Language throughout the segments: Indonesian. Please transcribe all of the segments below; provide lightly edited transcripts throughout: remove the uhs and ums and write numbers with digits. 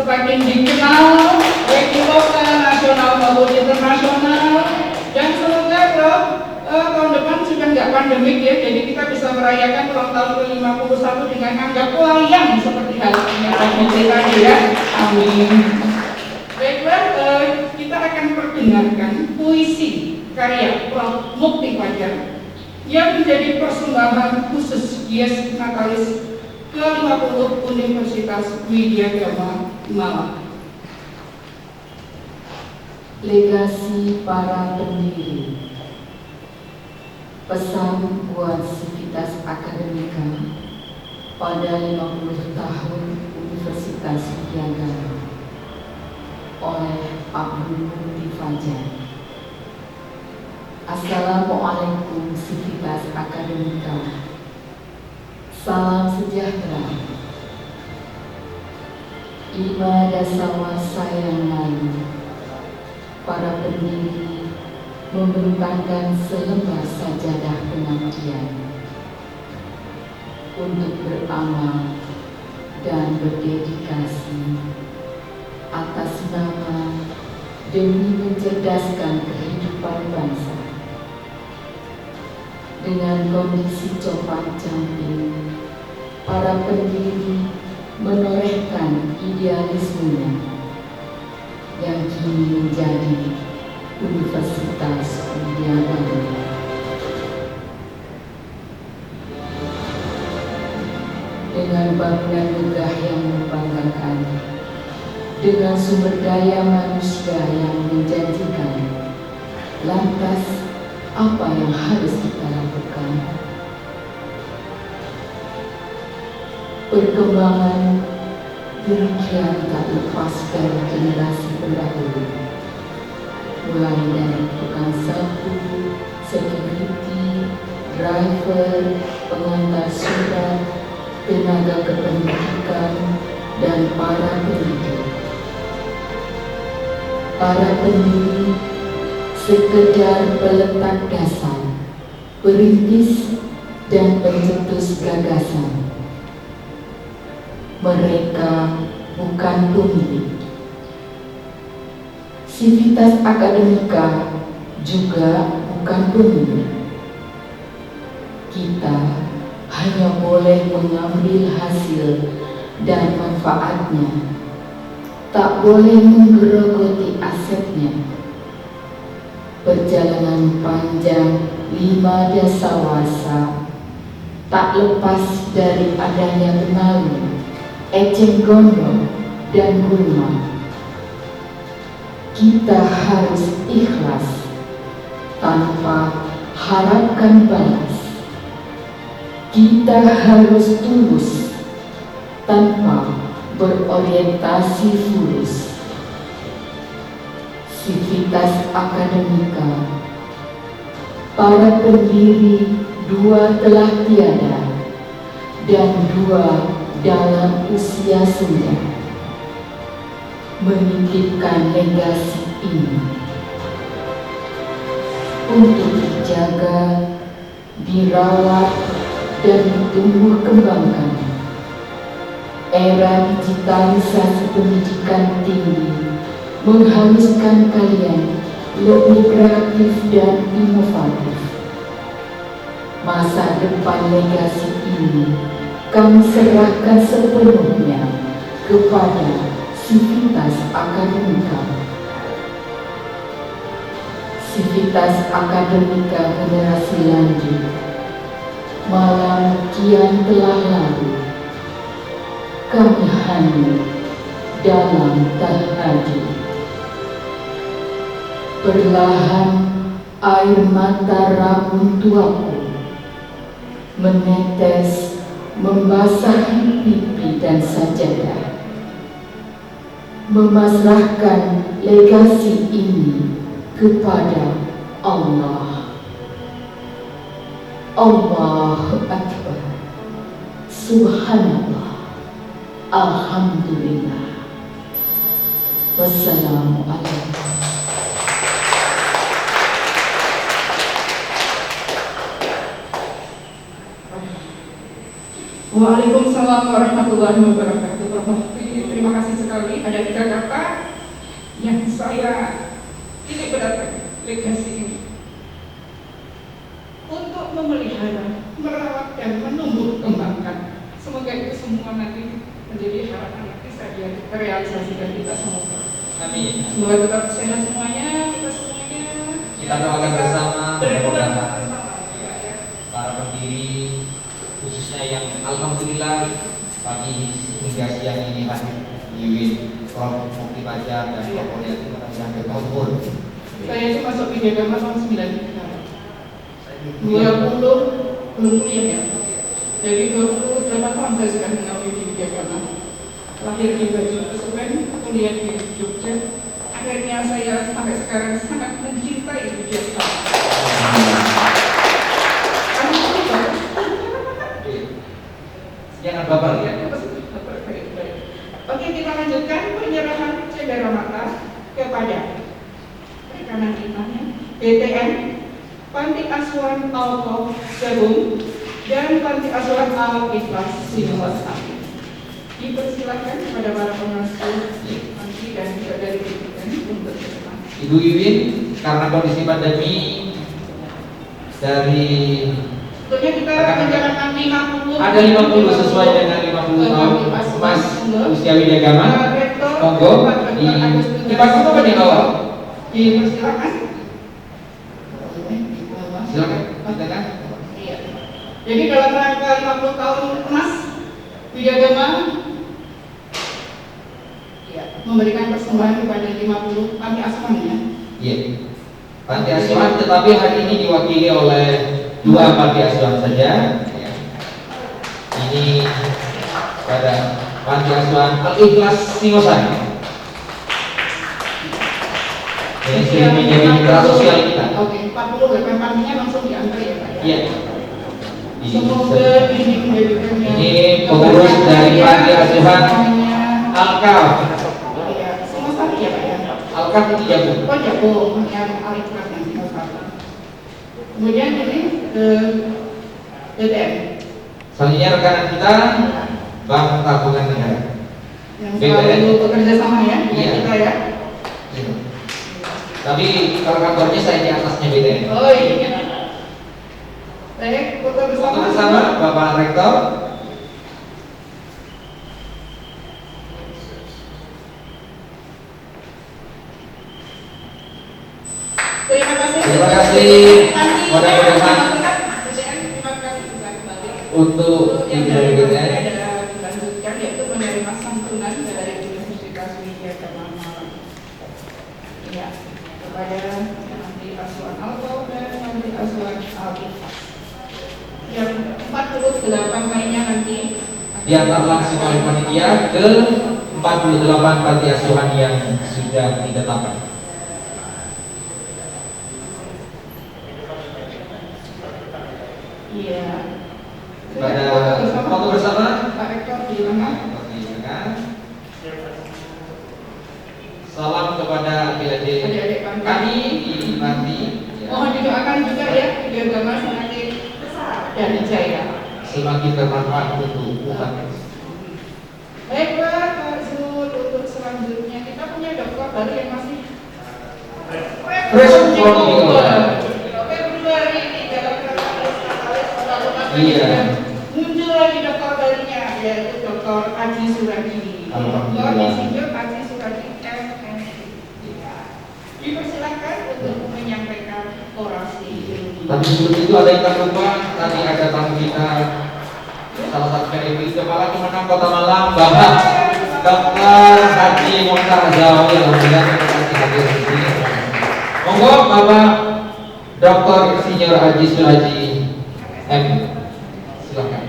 semakin dikenal baik di lokal, nasional maupun internasional. Dan semoga tahun depan sudah nggak pandemik ya, jadi kita bisa merayakan ulang tahun ke-51 dengan anggap wayang seperti halnya tadi ya. Amin. Baiklah, kita akan perdengarkan puisi karya Prof. Mukti Fajar yang menjadi persembahan khusus Dies Natalis ke-50 Universitas Widyagama Malang. Legasi para pendiri. Pesan buat Civitas Akademika pada 50 tahun Universitas Widyagama oleh Pak Guru Mukti Fajar. Assalamualaikum Civitas Akademika. Salam sejahtera. 5 dasawasa yang lalu, para pendiri membentangkan selembar sajadah pengabdian untuk beramal dan berdedikasi atas nama demi mencerdaskan kehidupan bangsa. Dengan kondisi compang-camping, para pendiri menorehkan idealismenya yang kini menjadi Universitas Widyagama. Dengan bangunan megah yang membanggakan, dengan sumber daya manusia yang menjanjikan, lantas apa yang harus kita lakukan? Perkembangan demikian tak lepas dari generasi pendahulu, mulai dari tukang sapu, security, driver, pengantar surat, tenaga kependidikan, dan para pendidik. Para pendiri sekedar peletak dasar, perintis, dan pencetus gagasan. Mereka bukan pemilik. Civitas Akademika juga bukan pemilik. Kita hanya boleh mengambil hasil dan manfaatnya, tak boleh menggerogoti asetnya. Perjalanan panjang 5 dasawasa tak lepas dari adanya benalu, eceng gondong, dan gulma. Kita harus ikhlas tanpa harapkan balas. Kita harus tulus tanpa berorientasi fulus. Civitas Akademika, para pendiri 2 telah tiada dan 2 dalam usia senja, menitipkan legasi ini untuk dijaga, dirawat, dan ditumbuh kembangkan. Era digitalisasi pendidikan tinggi mengharuskan kalian lebih kreatif dan inovatif. Masa depan legasi ini kami serahkan sepenuhnya kepada Civitas Akademika. Civitas Akademika generasi lanjut, malam kian telah lalu. Kami hanyut dalam tahajud. Perlahan air mata rabun tuaku menetes membasahi pipi dan sajadah, memasrahkan legasi ini kepada Allah. Allahu Akbar. Subhanallah. Alhamdulillah. Wassalamualaikum. Waalaikumsalam warahmatullahi wabarakatuh. terima kasih sekali. Ada 3 kata yang saya titik beratkan, legasi ini. Untuk memelihara, merawat, dan menumbuh kembangkan. Semoga itu semua nanti menjadi harapan yang bisa direalisasikan kita semua. Amin. Semoga tetap sehat semuanya, kita semuanya. Kita doakan bersama, Berdoa mudah-mudahan bersama. para pendiri khususnya yang alhamdulillah pagi hingga siang ini hadir Wiwin, Prof. Mukti Fajar dan Prof. Mulyati mudah-mudahan berkumpul. Saya itu masuk di agama tahun 93. 20 belum kuliah ya. Jadi 28 tahun saya sudah mengabdi di agama. Lahir di Baju Kesuwen, kuliah di Jogja. Akhirnya saya sampai sekarang sangat mencintai Jogja. Jangan baper ya. Oke, kita lanjutkan penyerahan cendera mata kepada rekanan kitanya BTN, Panti Asuhan Al-Qof Sebung, dan Panti Asuhan Al-Ikhlas Singosari. Dipersilakan kepada para pengasuh panti dan juga dari BTN untuk berkenan. Ibu Wiwin, karena kondisi pandemi dari Tentunya kita menjalankan 50. ada 50 sesuai dengan 50 tahun Mas usia Widyagama. Monggo dipakai apa di awal? Dipersilakan. Silakan, silakan. Iya. Jadi dalam rangka 50 tahun emas Widyagama memberikan persembahan kepada 50 panti asuhan ya. Iya. Panti asuhan, tetapi hari ini diwakili oleh 2 panti asuhan saja. Ya. Ini pada Panti Asuhan Al-Ikhlas Singosari. Ini sudah menjadi mitra sosial kita. Oke, 40 pantinya langsung diantar ya Pak. Iya. Semoga ini menjadikannya. Ini pengurus dari Panti Asuhan Al-Kaf. Iya, Singosari ya Pak ya. Al-Kaf itu jagung. Oh jagung yang Al-Ikhlas yang Singosari. Kemudian ini ke BTN. Selanjutnya rekanan kita Bank Tabungan Negara. Yang selalu bekerja sama ya dengan Iya. kita ya. Gitu. Tapi kalau kantornya saya di atasnya BTN. Oh iya. Baik, foto bersama. Foto bersama Bapak Rektor. Terima kasih. Terima kasih. Mudah-mudahan terima kasih juga kembali. untuk Yang Ibu dari BTN. ada dilanjutkan yaitu menerima santunan dari Universitas Widyagama Malang. Iya, kepada Panti Asuhan Al-Qof dan Panti Asuhan Al-Ikhlas. Yang 48 lainnya nanti Diantar langsung oleh panitia ke 48 panti asuhan yang sudah ditetapkan. Iya. Pada foto bersama Pak Rektor di tengah. Salam kepada Adik-adik panti. kami di Panti. Mohon didoakan juga ya Widyagama semakin besar dan jaya. Semakin bermanfaat untuk umat. Baiklah Pak Zul, untuk selanjutnya kita punya dokter baru yang masih Fresh from Bogor. Februari ini Iya. muncul lagi dokter barunya yaitu Dokter Aji Suradi. Alhamdulillah. Dokter Insinyur Aji Suradi MSc. Dipersilakan untuk menyampaikan orasi ilmiah. Tapi sebelum itu ada yang tak lupa, tadi ada tamu kita, salah satu PDP Kepala Kemenang Kota Malang, Bapak Dr. Haji Mokhtar Zawi. Alhamdulillah terima kasih hadir di sini. Monggo Bapak Dr. Insinyur Haji Suraji M. Silakan.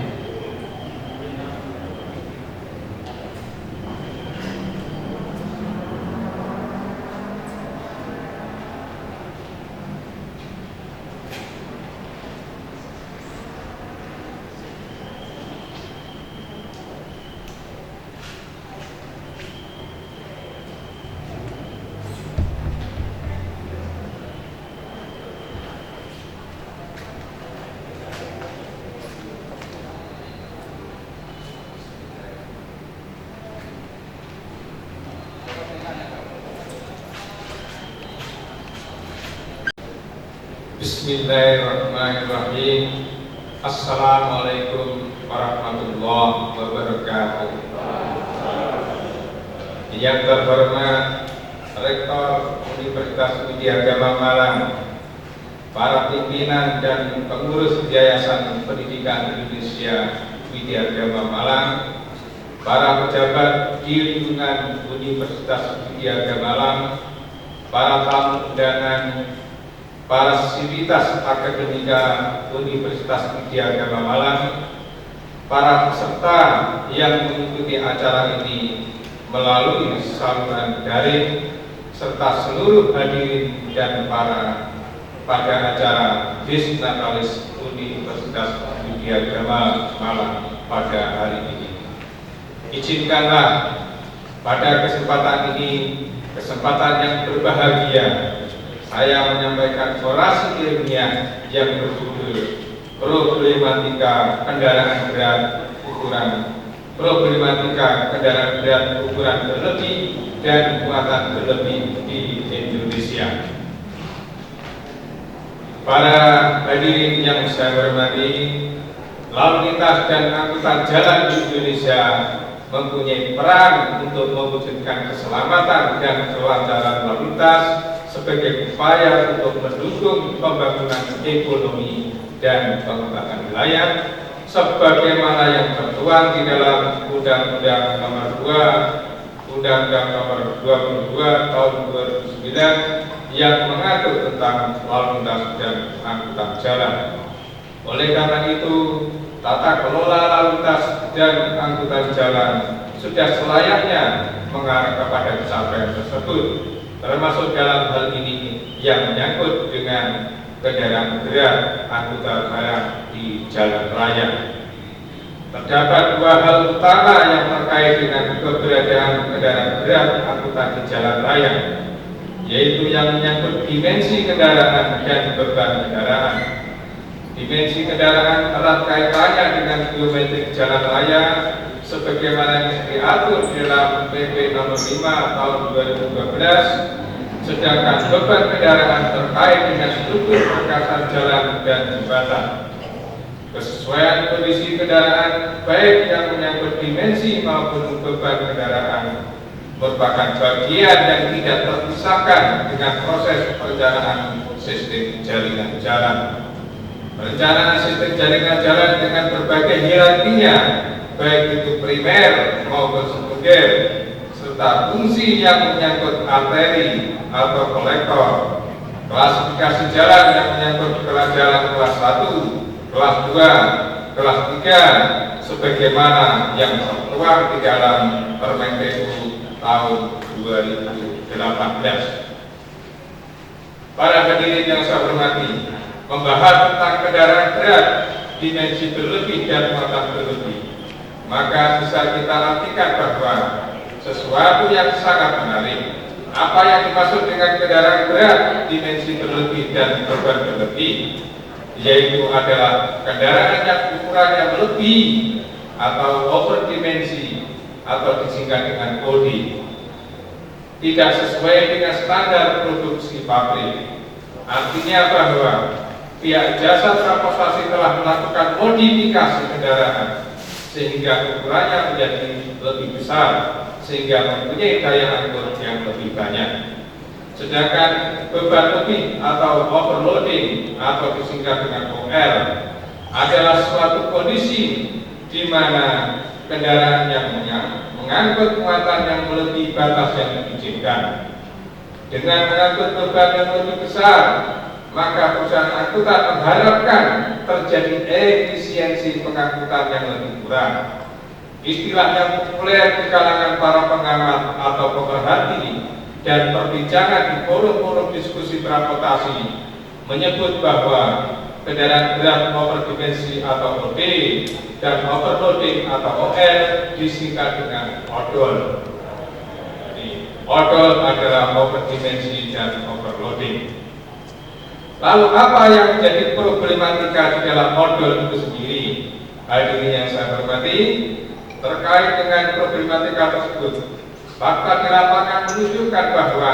Bismillahirrahmanirrahim. Assalamualaikum warahmatullahi wabarakatuh. Yang terhormat Rektor Universitas Widya Agama Malang, para pimpinan dan pengurus Yayasan Pendidikan Indonesia Widya Agama Malang, para pejabat di lingkungan Universitas Widya Agama Malang, para tamu undangan, para sivitas akademika Universitas Widya Agama Malang, para peserta yang mengikuti acara ini melalui saluran daring, serta seluruh hadirin dan pada acara Disnatalis Universitas Widya Agama Malang pada hari ini. Izinkanlah pada kesempatan ini, kesempatan yang berbahagia, saya menyampaikan orasi ilmiah yang berjudul Problematika Kendaraan Berat ukuran berlebih dan muatan berlebih di Indonesia. Para hadirin yang saya hormati, lalu lintas dan angkutan jalan di Indonesia mempunyai peran untuk mewujudkan keselamatan dan kelancaran lalu lintas sebagai upaya untuk mendukung pembangunan ekonomi dan pengembangan wilayah sebagaimana yang tertuang di dalam Undang-Undang Nomor 22 Tahun 2009 yang mengatur tentang lalu lintas dan angkutan jalan. Oleh karena itu, tata kelola lalu lintas dan angkutan jalan sudah selayaknya mengarah kepada capaian tersebut, termasuk dalam hal ini yang menyangkut dengan kendaraan berat angkutan barang di jalan raya. Terdapat dua hal utama yang terkait dengan keberadaan kendaraan berat angkutan di jalan raya, yaitu yang menyangkut dimensi kendaraan dan beban kendaraan. Dimensi kendaraan erat kaitannya dengan geometrik jalan raya sebagaimana yang diatur di dalam PP Nomor 5 Tahun 2012. Sedangkan beban kendaraan terkait dengan struktur perkasan jalan dan jembatan. Kesesuaian kondisi kendaraan baik yang menyangkut dimensi maupun beban kendaraan merupakan bagian yang tidak terpisahkan dengan proses perencanaan sistem jaringan jalan. Perencanaan sistem jaringan jalan dengan berbagai hierarkinya, baik itu primer maupun sekunder, serta fungsi yang menyangkut arteri atau kolektor, klasifikasi jalan yang menyangkut jalan kelas 1, kelas 2, kelas 3, sebagaimana yang tertuang di dalam Permendikbud tahun 2018. Para hadirin yang saya hormati, membahas tentang kendaraan berat, dimensi berlebih dan muatan berlebih, maka bisa kita artikan bahwa sesuatu yang sangat menarik. Apa yang dimaksud dengan kendaraan berat, dimensi berlebih dan beban berlebih, yaitu adalah kendaraan yang ukurannya lebih atau over dimensi atau disingkat dengan OD, tidak sesuai dengan standar produksi pabrik. Artinya bahwa pihak jasa transportasi telah melakukan modifikasi kendaraan sehingga ukurannya menjadi lebih besar, sehingga mempunyai daya angkut yang lebih banyak. Sedangkan beban lebih atau overloading atau disingkat dengan OR adalah suatu kondisi di mana kendaraan yang mengangkut muatan yang melebihi batas yang diizinkan. Dengan mengangkut beban yang lebih besar, maka perusahaan angkutan mengharapkan terjadi efisiensi pengangkutan yang lebih kurang. Istilah yang populer di kalangan para pengamat atau pemerhati dan perbincangan di forum-forum diskusi transportasi menyebut bahwa kendaraan berat overdimensi atau OD dan overloading atau OL disingkat dengan odol. Jadi, odol adalah overdimensi dan overloading. Lalu apa yang menjadi problematika di dalam odol itu sendiri? Hadirin yang saya hormati, terkait dengan problematika tersebut, fakta di lapangan menunjukkan bahwa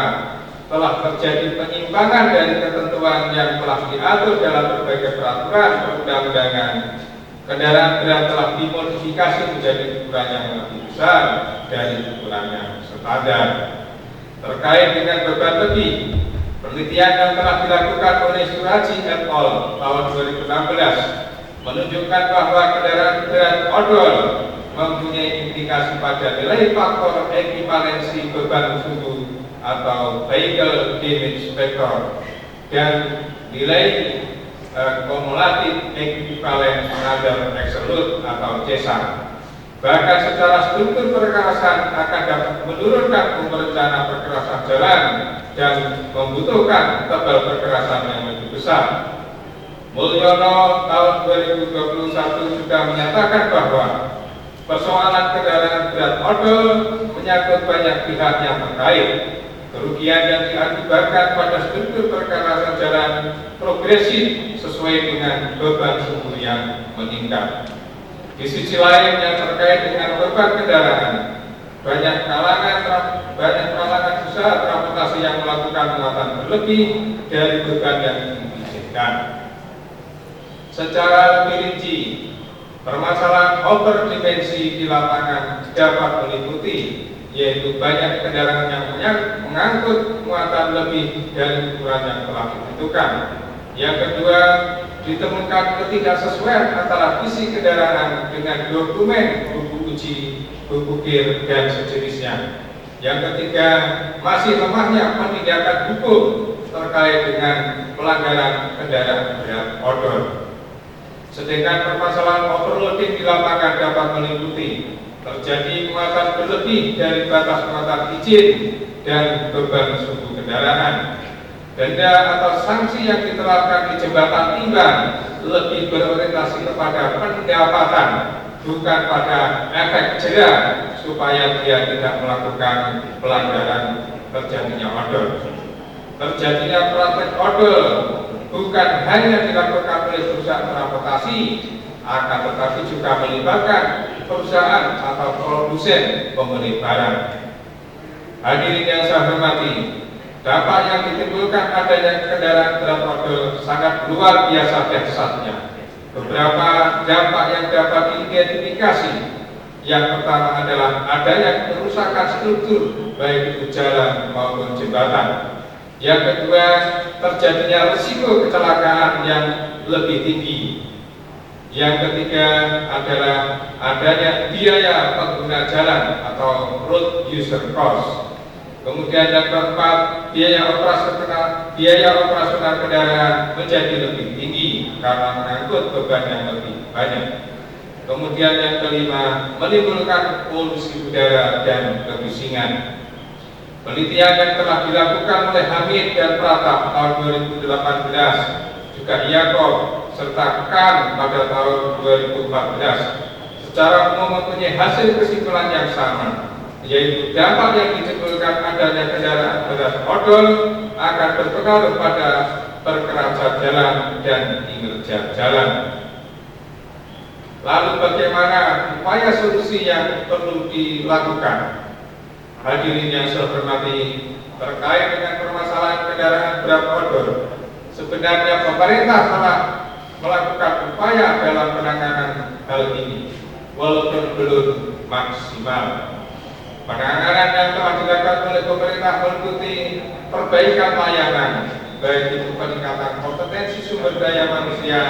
telah terjadi penyimpangan dari ketentuan yang telah diatur dalam berbagai peraturan perundang-undangan, kendaraan berat telah dimodifikasi menjadi ukuran yang lebih besar dari ukuran yang standar. Terkait dengan beban lebih, penelitian yang telah dilakukan oleh Suraji et al. Tahun 2016 menunjukkan bahwa kendaraan berat odol mempunyai indikasi pada nilai faktor ekivalensi beban mutu atau vehicle damage factor dan nilai kumulatif equivalent other absolute atau CESA. Bahkan secara struktur perkerasan akan dapat menurunkan umur rencana perkerasan jalan dan membutuhkan tebal perkerasan yang lebih besar. Mulyono tahun 2021 sudah menyatakan bahwa persoalan kendaraan berat odol menyangkut banyak pihak yang terkait. Kerugian yang diakibatkan pada struktur perkerasan jalan progresif sesuai dengan beban suhu yang meningkat. Di sisi lain yang terkait dengan beban kendaraan, banyak kalangan usaha transportasi yang melakukan muatan berlebih dari beban yang diizinkan. Secara lebih rinci, permasalahan overdimensi di lapangan dapat meliputi yaitu banyak kendaraan yang mengangkut muatan lebih dari ukuran yang telah ditentukan. Yang kedua, ditemukan ketidaksesuaian antara visi kendaraan dengan dokumen buku uji, buku kir, dan sejenisnya. Yang ketiga, masih lemahnya penindakan hukum terkait dengan pelanggaran kendaraan berat odol. Sedangkan permasalahan overloading di lapangan dapat meliputi terjadi muatan berlebih dari batas muatan izin dan beban suhu kendaraan. Denda atau sanksi yang diterapkan di jembatan timbang lebih berorientasi kepada pendapatan, bukan pada efek jera supaya dia tidak melakukan pelanggaran terjadinya odol. Terjadinya praktek odol bukan hanya dilakukan oleh perusahaan transportasi, akan tetapi juga melibatkan perusahaan atau produsen pembeli barang. Hadirin yang saya hormati, dampak yang ditimbulkan adanya kendaraan berat odol sangat luar biasa dahsyatnya. Beberapa dampak yang dapat diidentifikasi, yang pertama adalah adanya kerusakan struktur baik itu jalan maupun jembatan. Yang kedua, terjadinya risiko kecelakaan yang lebih tinggi. Yang ketiga adalah adanya biaya pengguna jalan atau road user cost. Kemudian yang keempat, biaya operasional kendaraan menjadi lebih tinggi karena mengangkut beban yang lebih banyak. Kemudian yang kelima, menimbulkan polusi udara dan kebisingan. Penelitian yang telah dilakukan oleh Hamid dan Pratap tahun 2018, juga Yakob serta Khan pada tahun 2014, secara umum mempunyai hasil kesimpulan yang sama, yaitu dampak yang ditimbulkan adanya kendaraan berat odol akan berpengaruh pada perkerasan jalan dan kinerja jalan. Lalu bagaimana upaya solusi yang perlu dilakukan? Hadirin yang saya hormati, terkait dengan permasalahan kendaraan berat odol, sebenarnya pemerintah telah melakukan upaya dalam penanganan hal ini, walaupun belum maksimal. Penanganan yang telah dilakukan oleh pemerintah meliputi perbaikan layanan, baik itu peningkatan kompetensi sumber daya manusia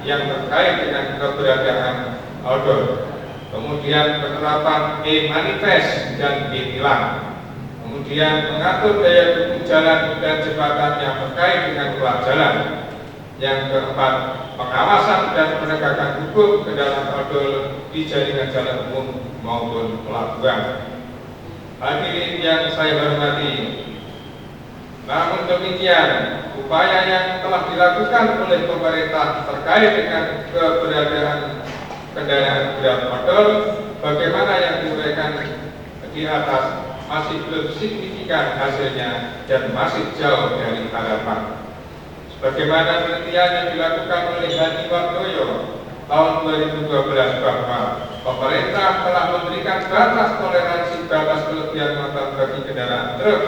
yang terkait dengan keberadaan odol, kemudian penerapan e-manifest dan e-tilang, kemudian mengatur daya dukung jalan dan jembatan yang terkait dengan ruas jalan. Yang keempat, pengawasan dan penegakan hukum kendaraan odol di jaringan jalan umum maupun pelabuhan. Hadirin yang saya hormati, namun demikian, upaya yang telah dilakukan oleh pemerintah terkait dengan keberadaan kendaraan berat odol, bagaimana yang diuraikan di atas, masih belum signifikan hasilnya dan masih jauh dari harapan. Sebagaimana penelitian yang dilakukan oleh Hadi Wardoyo tahun 2012 bahwa pemerintah telah memberikan batas toleransi batas kelebihan muatan bagi kendaraan truk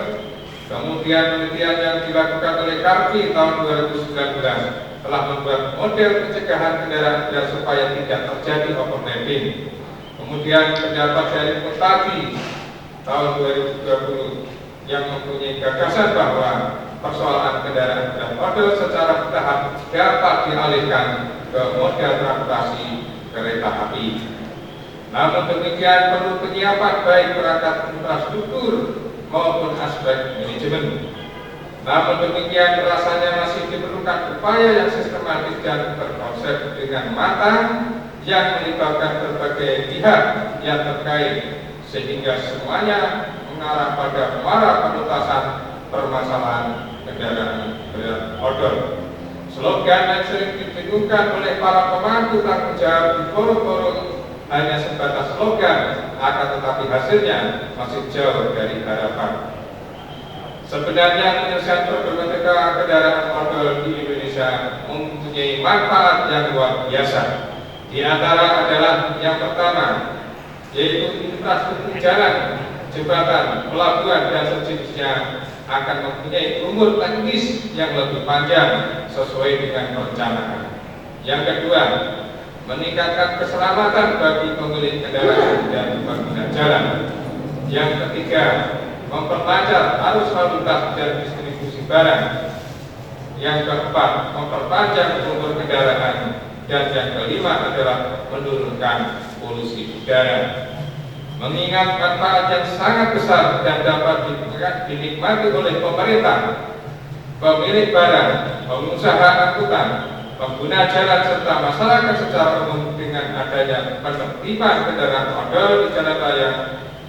Kemudian penelitian yang dilakukan oleh Karpi tahun 2019 telah membuat model pencegahan kendaraan berat supaya tidak terjadi overlapping. Kemudian pendapat dari Mutadi tahun 2020 yang mempunyai gagasan bahwa persoalan kendaraan berat model secara bertahap dapat dialihkan ke model transportasi kereta api. Namun demikian perlu penyiapan baik perangkat infrastruktur maupun aspek manajemen. Namun demikian rasanya masih diperlukan upaya yang sistematis dan terkonsep dengan matang yang melibatkan berbagai pihak yang terkait sehingga semuanya mengarah pada muara penuntasan permasalahan kendaraan berat odol. Slogan yang sering didengungkan oleh para pemangku tanggung jawab di forum-forum hanya sebatas slogan, akan tetapi hasilnya masih jauh dari harapan. Sebenarnya penyelesaian problematika kendaraan odol di Indonesia mempunyai manfaat yang luar biasa. Di antara adalah yang pertama, yaitu infrastruktur jalan, jembatan, pelabuhan dan sejenisnya akan mempunyai umur teknis yang lebih panjang sesuai dengan perencanaan. Yang kedua, meningkatkan keselamatan bagi pemilik kendaraan dan pengguna jalan. Yang ketiga, memperlancar arus lalu lintas dan distribusi barang. Yang keempat, memperpanjang umur kendaraan. Dan yang kelima adalah menurunkan polusi udara. Mengingat manfaat yang sangat besar dan dapat dinikmati oleh pemerintah, pemilik barang, pengusaha angkutan, pengguna jalan serta masyarakat secara umum dengan adanya penertiban kendaraan odol di jalan raya,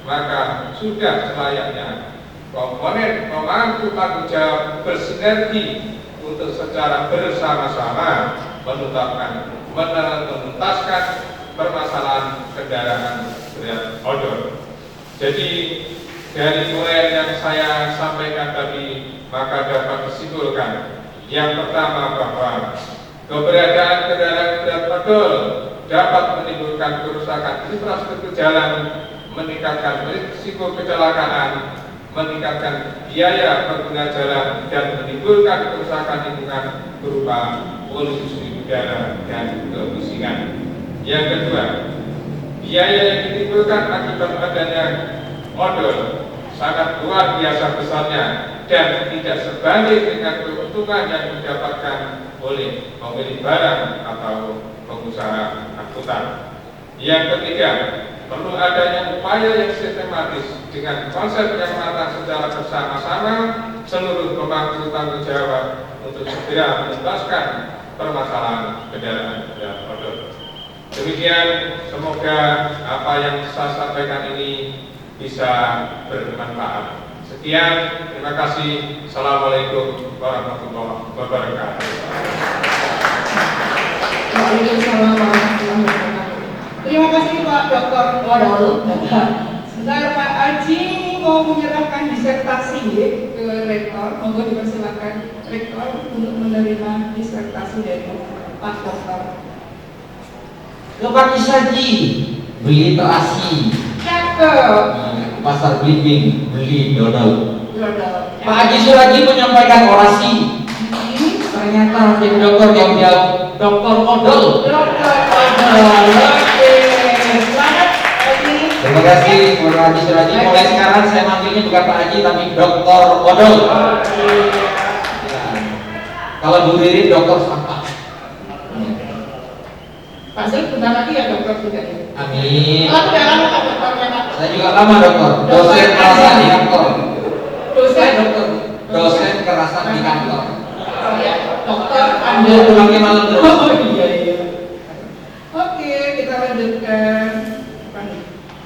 maka sudah selayaknya komponen pemangku tanggung jawab bersinergi untuk secara bersama-sama menuntaskan permasalahan kendaraan berat odol. Jadi dari mulai yang saya sampaikan tadi, maka dapat disimpulkan yang pertama bahwa keberadaan kendaraan berat odol dapat menimbulkan kerusakan infrastruktur jalan, meningkatkan risiko kecelakaan, meningkatkan biaya pengguna jalan, dan menimbulkan kerusakan lingkungan berupa polusi udara dan kebisingan. Yang kedua, biaya yang ditimbulkan akibat adanya odol sangat luar biasa besarnya dan tidak sebanding dengan keuntungan yang didapatkan oleh pemilik barang atau pengusaha angkutan. Yang ketiga, perlu adanya upaya yang sistematis dengan konsep yang matang secara bersama-sama seluruh pemangku tanggung jawab untuk segera menuntaskan permasalahan kendaraan berat odol. Demikian, semoga apa yang saya sampaikan ini bisa bermanfaat. Sekian, terima kasih. Assalamualaikum warahmatullahi wabarakatuh. Waalaikumsalam warahmatullahi wabarakatuh. Terima kasih Pak Dr. Odol. Sebentar Pak Aji mau menyerahkan disertasi ke Rektor. Monggo dipersilakan Rektor untuk menerima disertasi dari Pak Dr. Bapak Saji beli terasi, Cakep. pasar Blimbing beli dodol. Dodol. Pak Haji Suradi menyampaikan orasi. Ternyata tim dokter yang jawab Dokter Odol. Dokter Odol. Oke. Selamat Haji. Terima kasih Pak Haji Suradi. Mulai sekarang saya manggilnya bukan Pak Haji tapi Dokter Odol. Ya. Kalau Bu Riri Dokter Sampah. Pak Zul, bentar lagi ya dokter juga ya. Amin. Oh, sudah lama Pak dokternya Pak. Saya juga lama dokter. Dosen kerasan di kantor. Dosen Dokter. Dosen kerasan di kantor. Oh ya, dokter Anda Anda. pulangnya malam terus. Oh iya iya. Oke, kita lanjutkan.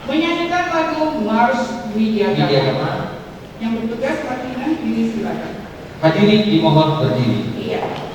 Menyanyikan lagu Mars Widyagama. Widyagama. Yang bertugas Martina, diri silakan. Hadirin dimohon berdiri. Iya.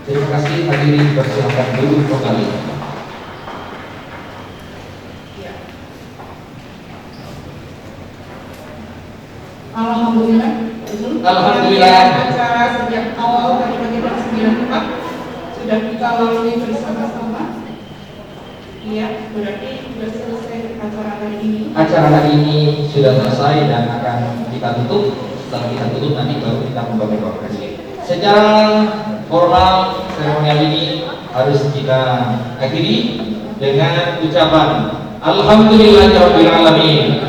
Terima kasih, hadirin persilakan duduk kembali. Ya. Alhamdulillah. Alhamdulillah. Acara sejak awal dari bagian 94 sudah kita lalui bersama-sama. Iya, berarti sudah selesai acara hari ini. Acara hari ini sudah selesai dan akan kita tutup. Setelah kita tutup nanti baru kita membaca prosesi. Secara formal seremonial ini harus kita akhiri dengan ucapan Alhamdulillahirabbil alamin.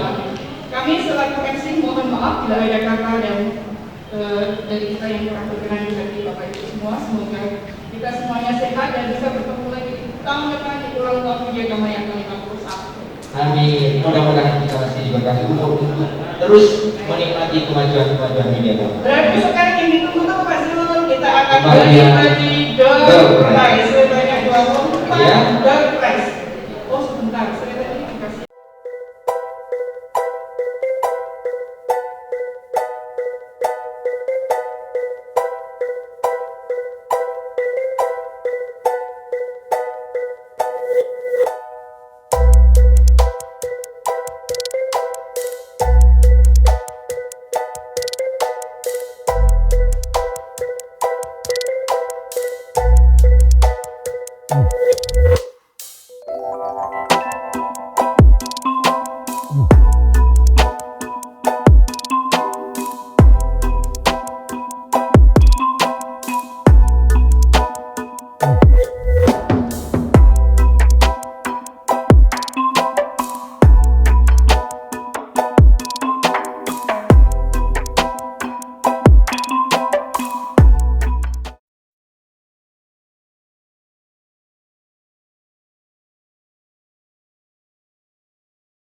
Kami selaku MC mohon maaf bila ada kata dan dari kita yang kurang berkenan di hati Bapak Ibu semua. Semoga kita semuanya sehat dan bisa bertemu lagi di tahun depan di ulang tahun Widyagama yang ke-51. Amin. Mudah-mudahan kita masih diberkahi umur untuk terus menikmati kemajuan-kemajuan Widyagama. Berarti sekarang yang ditunggu tuh Pak Zul, kita akan Bahagia. bagi door prize sebanyak 24 Ya. door prize.